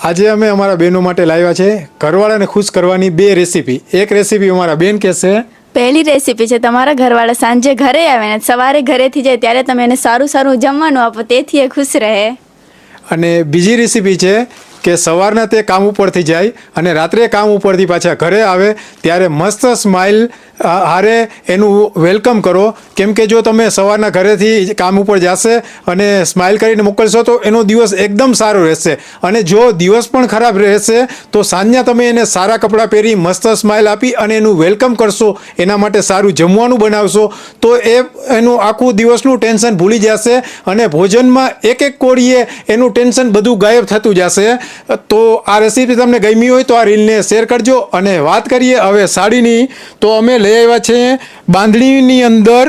આજે અમે અમારા બહેનો માટે લાવ્યા છે ઘરવાળાને ખુશ કરવાની 2 રેસીપી. એક રેસીપી અમારા બેન કહેશે. પહેલી રેસીપી છે તમારા ઘરવાળા સાંજે ઘરે આવે ને સવારે ઘરેથી જાય ત્યારે તમે એને સારું સારું જમવાનું આપો, તેથી એ ખુશ રહે. અને બીજી રેસીપી છે કે સવારના તે કામ ઉપરથી જાય અને રાત્રે કામ ઉપરથી પાછા ઘરે આવે ત્યારે મસ્ત સ્માઇલ હારે એનું વેલકમ કરો. કેમ કે જો તમે સવારના ઘરેથી કામ ઉપર જશે અને સ્માઇલ કરીને મોકલશો તો એનો દિવસ એકદમ સારો રહેશે. અને જો દિવસ પણ ખરાબ રહેશે તો સાંજના તમે એને સારા કપડાં પહેરી મસ્ત સ્માઇલ આપી અને એનું વેલકમ કરશો, એના માટે સારું જમવાનું બનાવશો તો એનું આખું દિવસનું ટેન્શન ભૂલી જશે અને ભોજનમાં એક એક કોળીએ એનું ટેન્શન બધું ગાયબ થતું જશે. તો આ રેસીપી તમને ગમી હોય તો આ રીલને શેર કરજો. અને વાત કરીએ હવે સાડીની, તો અમે લઈ આવ્યા છે બાંધણીની અંદર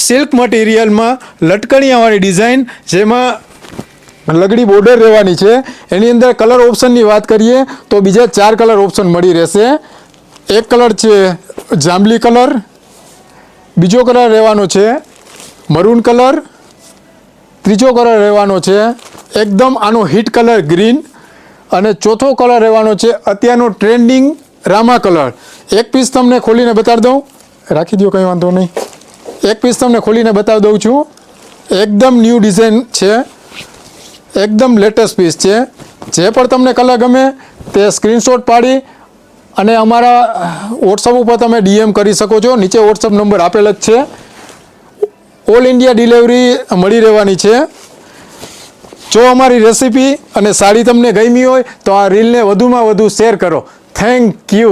સિલ્ક મટીરિયલમાં લટકણિયાવાળી ડિઝાઇન, જેમાં લગડી બોર્ડર રહેવાની છે. એની અંદર કલર ઓપ્શનની વાત કરીએ તો બીજા 4 કલર ઓપ્શન મળી રહેશે. એક કલર છે જાંબલી કલર, બીજો કલર રહેવાનો છે મરૂન કલર, ત્રીજો કલર રહેવાનો છે એકદમ આનો હિટ કલર ગ્રીન, અને ચોથો કલર રહેવાનો છે અત્યારનો ટ્રેન્ડિંગ રામા કલર. એક પીસ તમને ખોલીને બતાવી દઉં, રાખી દો કંઈ વાંધો નહીં. એક પીસ તમને ખોલીને બતાવી દઉં છું. એકદમ ન્યૂ ડિઝાઇન છે, એકદમ લેટેસ્ટ પીસ છે. જે પણ તમને કલર ગમે તે સ્ક્રીનશોટ પાડી અને અમારા વોટ્સઅપ ઉપર તમે DM કરી શકો છો. નીચે વોટ્સઅપ નંબર આપેલ જ છે. ઓલ ઇન્ડિયા ડિલિવરી મળી રહેવાની છે. જો અમારી રેસીપી અને સાડી તમને ગમી હોય તો આ રીલને વધુમાં વધુ શેર કરો. Thank you.